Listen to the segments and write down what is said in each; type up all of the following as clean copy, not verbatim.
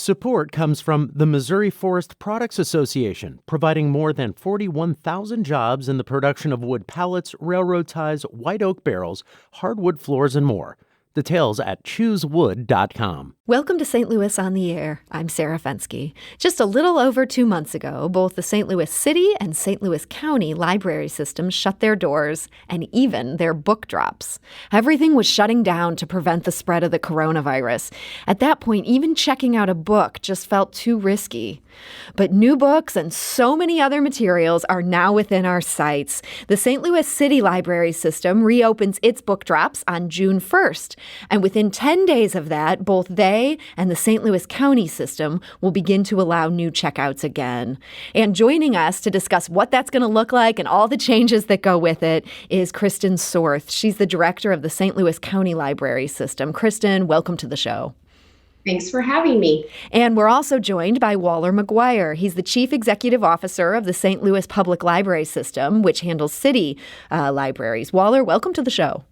Support comes from the Missouri Forest Products Association, providing more than 41,000 jobs in the production of wood pallets, railroad ties, white oak barrels, hardwood floors, and more. Details at choosewood.com. Welcome to St. Louis on the Air. I'm Sarah Fenske. Just a little over 2 months ago, both the St. Louis City and St. Louis County library systems shut their doors and even their book drops. Everything was shutting down to prevent the spread of the coronavirus. At that point, even checking out a book just felt too risky. But new books and so many other materials are now within our sights. The St. Louis City Library System reopens its book drops on June 1st. And within 10 days of that, both they and the St. Louis County system will begin to allow new checkouts again. And joining us to discuss what that's going to look like and all the changes that go with it is Kristen Sorth. She's the director of the St. Louis County Library System. Kristen, welcome to the show. Thanks for having me. And we're also joined by Waller McGuire. He's the Chief Executive Officer of the St. Louis Public Library System, which handles city libraries. Waller, welcome to the show.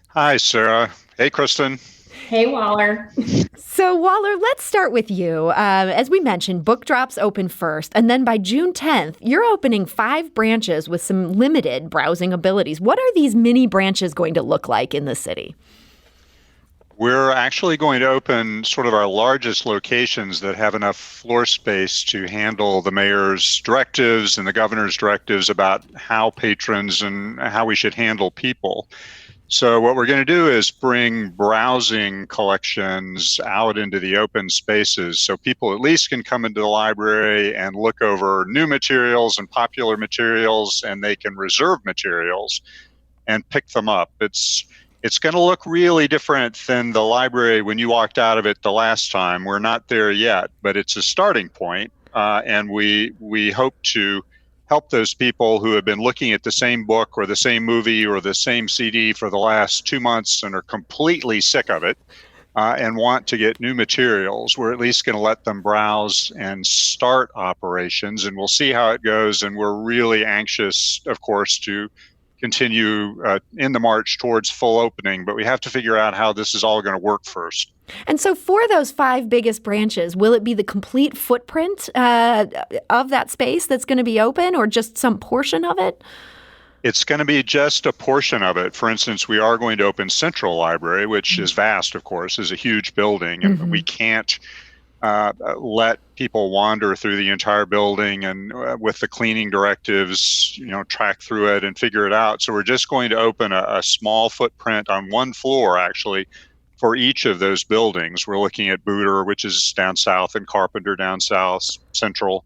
Hi, Sarah. Hey, Kristen. Hey, Waller. So, Waller, let's start with you. As we mentioned, book drops open first, and then by June 10th, you're opening 5 branches with some limited browsing abilities. What are these mini branches going to look like in the city? We're actually going to open sort of our largest locations that have enough floor space to handle the mayor's directives and the governor's directives about how patrons and how we should handle people. So what we're going to do is bring browsing collections out into the open spaces so people at least can come into the library and look over new materials and popular materials, and they can reserve materials and pick them up. It's going to look really different than the library when you walked out of it the last time. We're not there yet, but it's a starting point, and we hope to help those people who have been looking at the same book or the same movie or the same CD for the last 2 months and are completely sick of it and want to get new materials. We're at least going to let them browse and start operations, and we'll see how it goes. And we're really anxious, of course, to continue in the march towards full opening, but we have to figure out how this is all going to work first. And so for those 5 biggest branches, will it be the complete footprint of that space that's going to be open, or just some portion of it? It's going to be just a portion of it. For instance, we are going to open Central Library, which is vast, of course, is a huge building, and we can't let people wander through the entire building and with the cleaning directives, track through it and figure it out. So we're just going to open a small footprint on one floor, actually, for each of those buildings. We're looking at Booter, which is down south, and Carpenter down south, Central,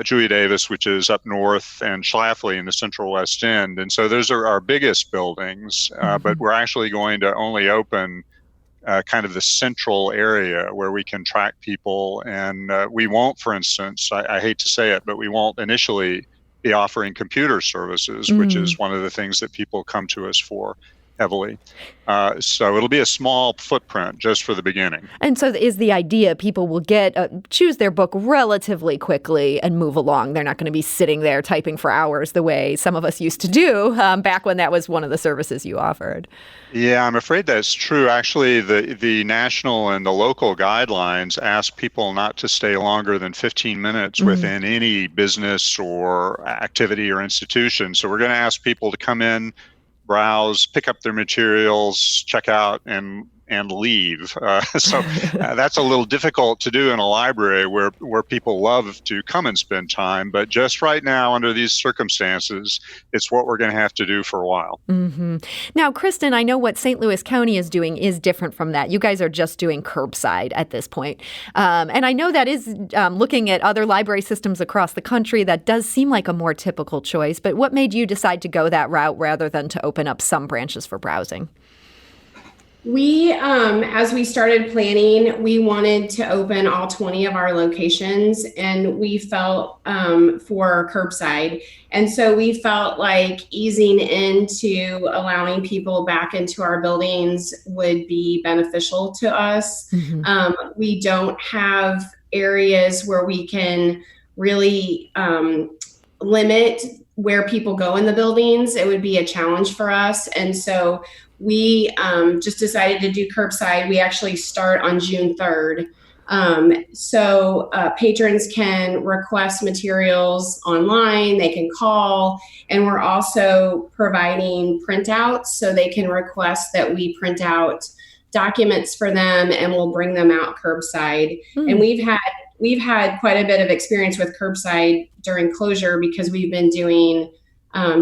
Julia Davis, which is up north, and Schlafly in the Central West End. And so those are our biggest buildings, but we're actually going to only open kind of the central area where we can track people. And we won't, for instance, I hate to say it, but we won't initially be offering computer services, which is one of the things that people come to us for heavily. So it'll be a small footprint just for the beginning. And so is the idea people will choose their book relatively quickly and move along. They're not going to be sitting there typing for hours the way some of us used to do back when that was one of the services you offered. Yeah, I'm afraid that's true. Actually, the national and the local guidelines ask people not to stay longer than 15 minutes within any business or activity or institution. So we're going to ask people to come in, browse, pick up their materials, check out, and leave. So that's a little difficult to do in a library where people love to come and spend time. But just right now, under these circumstances, it's what we're going to have to do for a while. Now, Kristen, I know what St. Louis County is doing is different from that. You guys are just doing curbside at this point. And I know that is looking at other library systems across the country, that does seem like a more typical choice. But what made you decide to go that route rather than to open up some branches for browsing? We, as we started planning, we wanted to open all 20 of our locations, and we felt for curbside. And so we felt like easing into allowing people back into our buildings would be beneficial to us. We don't have areas where we can really limit where people go in the buildings. It would be a challenge for us. And so we just decided to do curbside. We actually start on June 3rd. So patrons can request materials online, they can call, and we're also providing printouts, so they can request that we print out documents for them and we'll bring them out curbside. And we've had quite a bit of experience with curbside during closure because we've been doing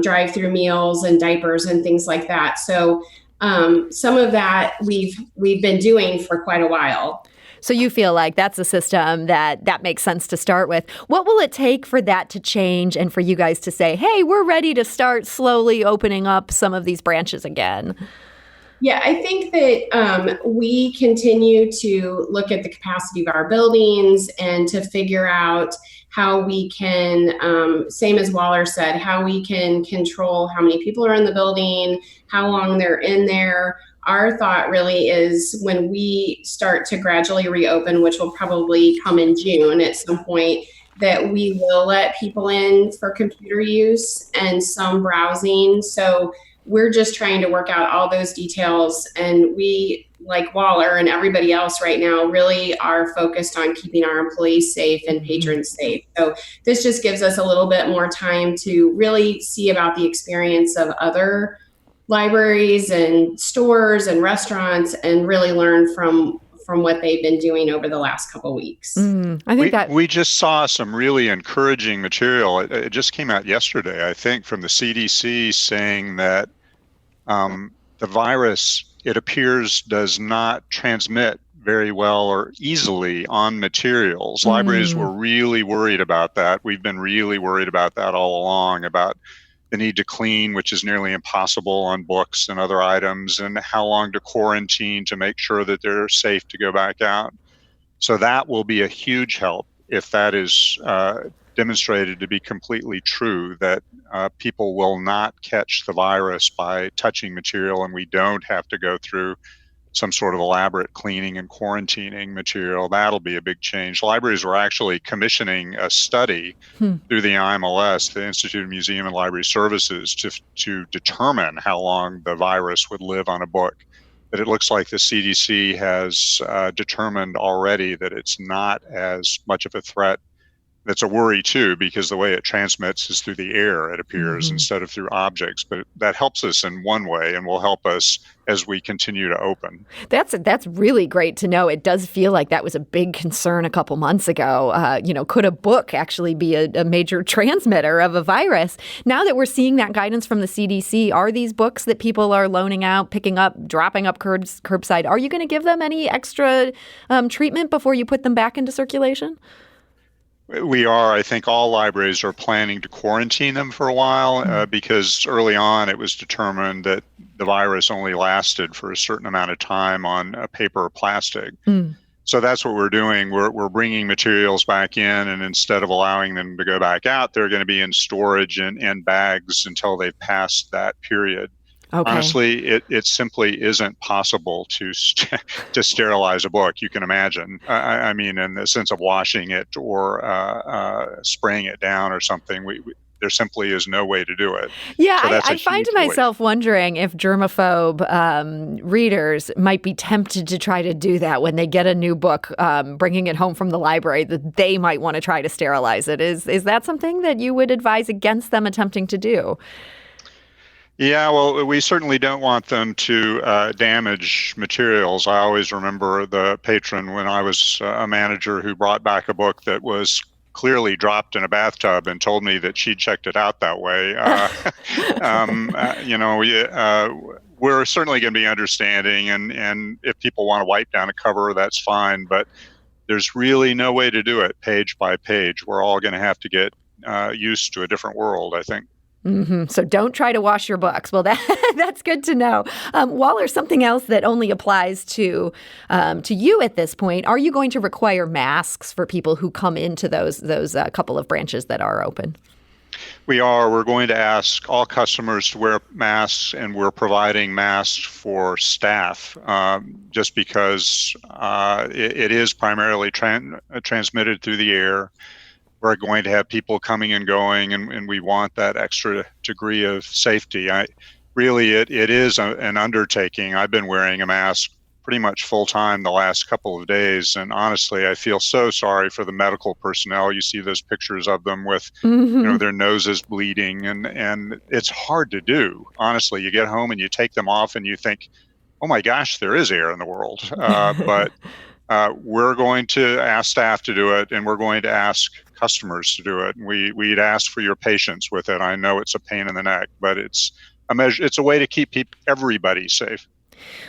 drive-through meals and diapers and things like that. So some of that we've been doing for quite a while. So you feel like that's a system that makes sense to start with. What will it take for that to change and for you guys to say, hey, we're ready to start slowly opening up some of these branches again? Yeah, I think that we continue to look at the capacity of our buildings and to figure out how we can, same as Waller said, how we can control how many people are in the building, how long they're in there. Our thought really is when we start to gradually reopen, which will probably come in June at some point, that we will let people in for computer use and some browsing. So we're just trying to work out all those details. And we, like Waller and everybody else right now, really are focused on keeping our employees safe and patrons safe. So this just gives us a little bit more time to really see about the experience of other libraries and stores and restaurants and really learn from what they've been doing over the last couple of weeks. I think we just saw some really encouraging material. It just came out yesterday, I think, from the CDC saying that the virus, it appears, does not transmit very well or easily on materials. Libraries were really worried about that. We've been really worried about that all along, about the need to clean, which is nearly impossible on books and other items, and how long to quarantine to make sure that they're safe to go back out. So that will be a huge help if that is demonstrated to be completely true, that people will not catch the virus by touching material, and we don't have to go through some sort of elaborate cleaning and quarantining material. That'll be a big change. Libraries were actually commissioning a study through the IMLS, the Institute of Museum and Library Services, to determine how long the virus would live on a book. But it looks like the CDC has determined already that it's not as much of a threat. That's a worry, too, because the way it transmits is through the air, it appears, instead of through objects. But that helps us in one way and will help us as we continue to open. That's really great to know. It does feel like that was a big concern a couple months ago. Could a book actually be a major transmitter of a virus? Now that we're seeing that guidance from the CDC, are these books that people are loaning out, picking up, dropping up curbside, are you going to give them any extra treatment before you put them back into circulation? We are. I think all libraries are planning to quarantine them for a while because early on it was determined that the virus only lasted for a certain amount of time on paper or plastic. So that's what we're doing. We're bringing materials back in, and instead of allowing them to go back out, they're going to be in storage in bags until they've passed that period. Okay. Honestly, it simply isn't possible to sterilize a book. You can imagine. I mean, in the sense of washing it or spraying it down or something, there simply is no way to do it. Yeah, so I find myself wondering if germaphobe readers might be tempted to try to do that when they get a new book, bringing it home from the library, that they might want to try to sterilize it. Is that something that you would advise against them attempting to do? Yeah, well, we certainly don't want them to damage materials. I always remember the patron when I was a manager who brought back a book that was clearly dropped in a bathtub and told me that she checked it out that way. We're certainly going to be understanding, and if people want to wipe down a cover, that's fine. But there's really no way to do it page by page. We're all going to have to get used to a different world, I think. So don't try to wash your books. Well, that's good to know. Waller, something else that only applies to you at this point. Are you going to require masks for people who come into those couple of branches that are open? We are. We're going to ask all customers to wear masks, and we're providing masks for staff just because it is primarily transmitted through the air. We're going to have people coming and going, and we want that extra degree of safety. It is an undertaking. I've been wearing a mask pretty much full time the last couple of days. And honestly, I feel so sorry for the medical personnel. You see those pictures of them with, their noses bleeding, and it's hard to do. Honestly, you get home and you take them off and you think, oh my gosh, there is air in the world. But we're going to ask staff to do it, and we're going to ask customers to do it. And we'd ask for your patience with it. I know it's a pain in the neck, but it's a way to keep everybody safe.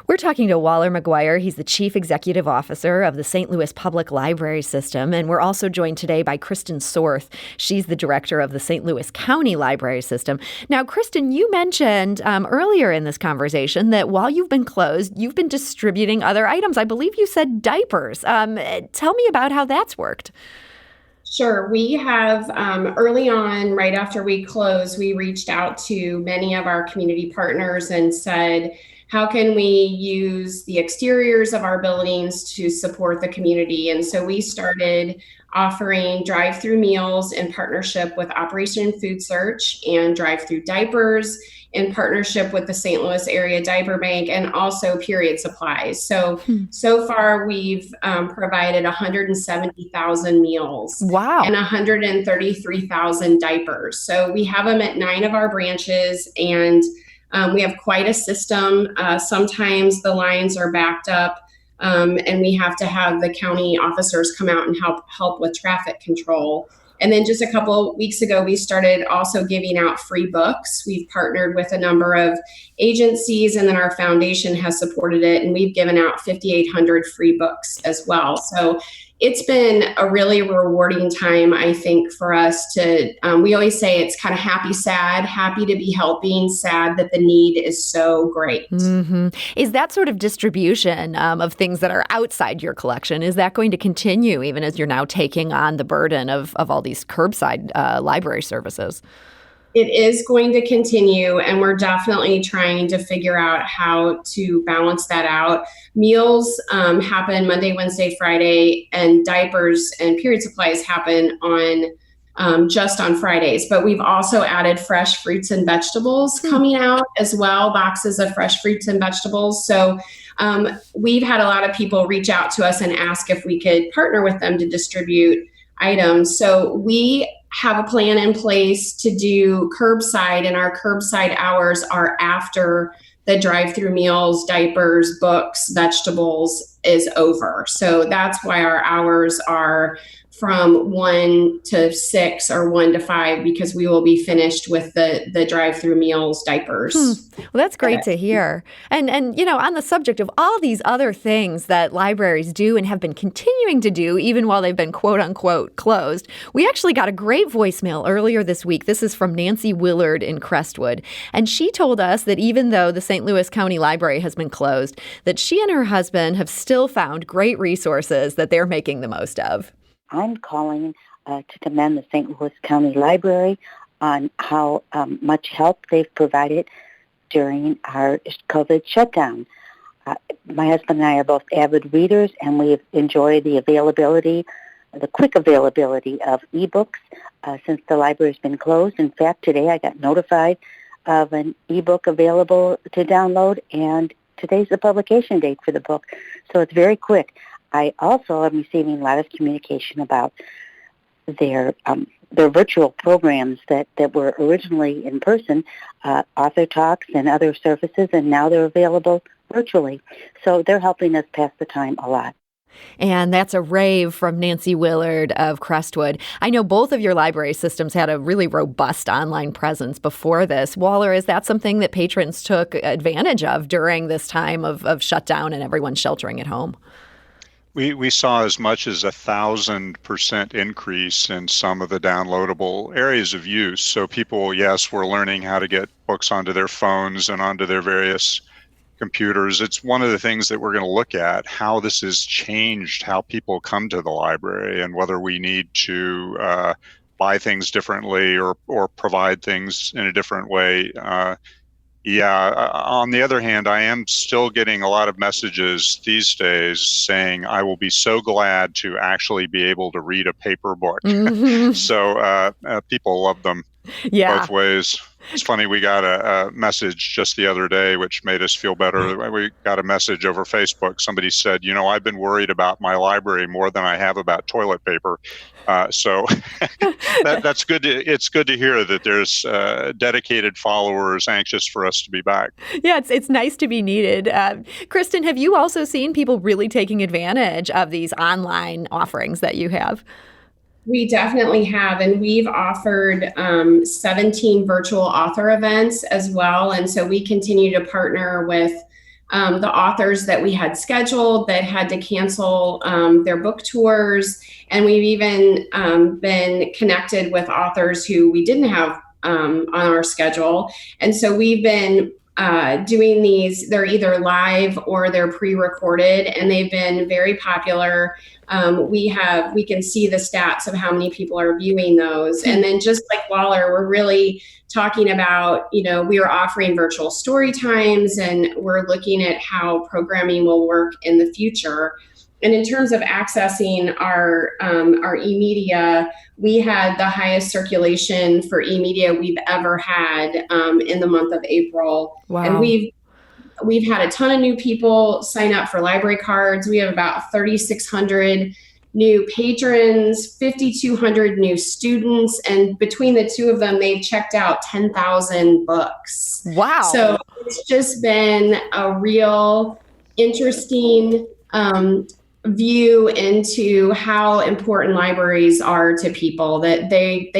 We're talking to Waller McGuire. He's the Chief Executive Officer of the St. Louis Public Library System. And we're also joined today by Kristen Sorth. She's the Director of the St. Louis County Library System. Now, Kristen, you mentioned earlier in this conversation that while you've been closed, you've been distributing other items. I believe you said diapers. Tell me about how that's worked. Sure. We have early on, right after we closed, we reached out to many of our community partners and said, how can we use the exteriors of our buildings to support the community? And so we started offering drive-through meals in partnership with Operation Food Search and drive-through diapers in partnership with the St. Louis Area Diaper Bank and also period supplies. So far we've provided 170,000 meals. Wow. And 133,000 diapers. So we have them at 9 of our branches, and we have quite a system. Sometimes the lines are backed up, and we have to have the county officers come out and help with traffic control. And then just a couple weeks ago, we started also giving out free books. We've partnered with a number of agencies, and then our foundation has supported it, and we've given out 5,800 free books as well. So it's been a really rewarding time, I think, for us to, we always say it's kind of happy, sad, happy to be helping, sad that the need is so great. Mm-hmm. Is that sort of distribution of things that are outside your collection, is that going to continue even as you're now taking on the burden of all these curbside library services? It is going to continue, and we're definitely trying to figure out how to balance that out. Meals happen Monday, Wednesday, Friday, and diapers and period supplies happen on just on Fridays. But we've also added fresh fruits and vegetables coming out as well, boxes of fresh fruits and vegetables. So we've had a lot of people reach out to us and ask if we could partner with them to distribute items. So we have a plan in place to do curbside, and our curbside hours are after the drive-through meals, diapers, books, vegetables is over. So that's why our hours are from 1 to 6 or 1 to 5, because we will be finished with the drive-through meals, diapers. Well, that's great to hear. And on the subject of all these other things that libraries do and have been continuing to do, even while they've been quote unquote closed, we actually got a great voicemail earlier this week. This is from Nancy Willard in Crestwood. And she told us that even though the St. Louis County Library has been closed, that she and her husband have still found great resources that they're making the most of. I'm calling to commend the St. Louis County Library on how much help they've provided during our COVID shutdown. My husband and I are both avid readers, and we've enjoyed the quick availability of ebooks since the library's been closed. In fact, today I got notified of an ebook available to download, and today's the publication date for the book, so it's very quick. I also am receiving a lot of communication about their virtual programs that were originally in person, author talks and other services, and now they're available virtually. So they're helping us pass the time a lot. And that's a rave from Nancy Willard of Crestwood. I know both of your library systems had a really robust online presence before this. Waller, is that something that patrons took advantage of during this time of shutdown and everyone sheltering at home? We saw as much as 1,000% increase in some of the downloadable areas of use. So people, yes, were learning how to get books onto their phones and onto their various computers. It's one of the things that we're going to look at, how this has changed how people come to the library and whether we need to buy things differently or provide things in a different way. On the other hand, I am still getting a lot of messages these days saying I will be so glad to actually be able to read a paper book. Mm-hmm. So people love them. Yeah. both ways. It's funny, we got a message just the other day, which made us feel better. We got a message over Facebook. Somebody said, I've been worried about my library more than I have about toilet paper. So that's good. It's good to hear that there's dedicated followers anxious for us to be back. Yeah, it's nice to be needed. Kristen, have you also seen people really taking advantage of these online offerings that you have? We definitely have, and we've offered 17 virtual author events as well. And so we continue to partner with the authors that we had scheduled that had to cancel their book tours. And we've even been connected with authors who we didn't have on our schedule. And so we've been doing these. They're either live or they're pre-recorded, and they've been very popular. We can see the stats of how many people are viewing those. And then just like Waller, we're really talking about, we are offering virtual story times, and we're looking at how programming will work in the future. And in terms of accessing our e-media, we had the highest circulation for e-media we've ever had in the month of April. Wow. And we've had a ton of new people sign up for library cards. We have about 3,600 new patrons, 5,200 new students, and between the two of them, they've checked out 10,000 books. Wow. So it's just been a real interesting view into how important libraries are to people, that they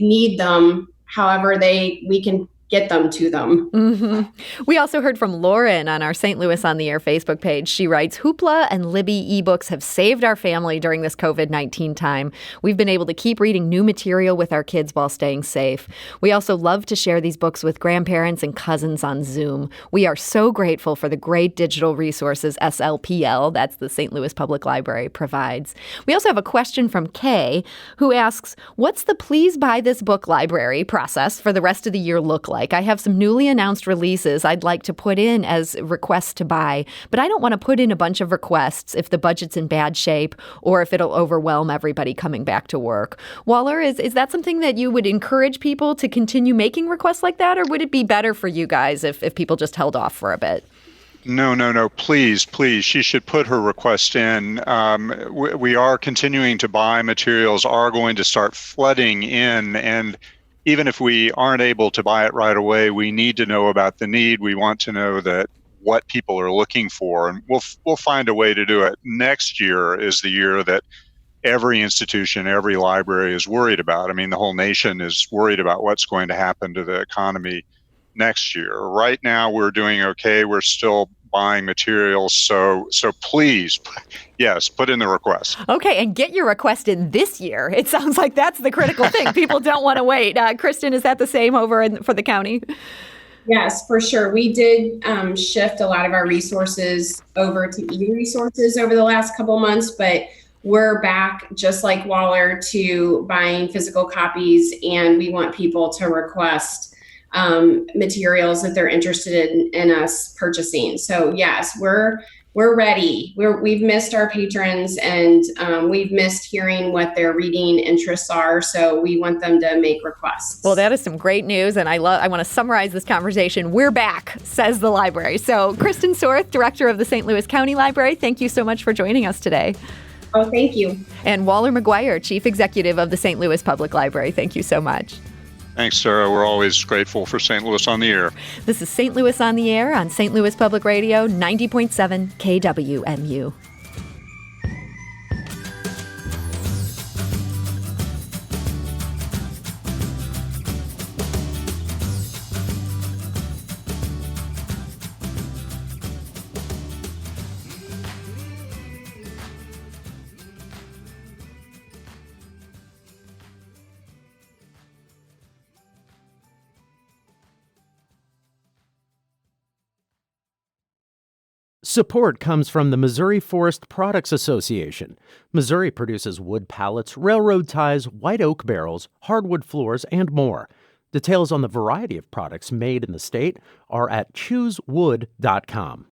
need them however we can get them to them. Mm-hmm. We also heard from Lauren on our St. Louis on the Air Facebook page. She writes, Hoopla and Libby ebooks have saved our family during this COVID-19 time. We've been able to keep reading new material with our kids while staying safe. We also love to share these books with grandparents and cousins on Zoom. We are so grateful for the great digital resources SLPL, that's the St. Louis Public Library, provides. We also have a question from Kay, who asks, what's the please buy this book library process for the rest of the year look like? I have some newly announced releases I'd like to put in as requests to buy, but I don't want to put in a bunch of requests if the budget's in bad shape or if it'll overwhelm everybody coming back to work. Waller, is that something that you would encourage people to continue making requests like that, or would it be better for you guys if people just held off for a bit? No. Please. She should put her request in. We are continuing to buy. Materials are going to start flooding in, and even if we aren't able to buy it right away, we need to know about the need. We want to know that what people are looking for, and we'll find a way to do it. Next year is the year that every institution, every library is worried about. I mean, the whole nation is worried about what's going to happen to the economy next year. Right now, we're doing okay. We're still buying materials. So please, yes, put in the request. Okay, and get your request in this year. It sounds like that's the critical thing. People don't want to wait. Kristen, is that the same for the county? Yes, for sure. We did shift a lot of our resources over to e-resources over the last couple months, but we're back, just like Waller, to buying physical copies, and we want people to request materials that they're interested in us purchasing. So yes, we're ready. We've missed our patrons, and we've missed hearing what their reading interests are. So we want them to make requests. Well, that is some great news, and I want to summarize this conversation. We're back, says the library. So Kristen Sorth, Director of the St. Louis County Library, thank you so much for joining us today. Oh, thank you. And Waller McGuire, Chief Executive of the St. Louis Public Library. Thank you so much. Thanks, Sarah. We're always grateful for St. Louis on the Air. This is St. Louis on the Air on St. Louis Public Radio, 90.7 KWMU. Support comes from the Missouri Forest Products Association. Missouri produces wood pallets, railroad ties, white oak barrels, hardwood floors, and more. Details on the variety of products made in the state are at choosewood.com.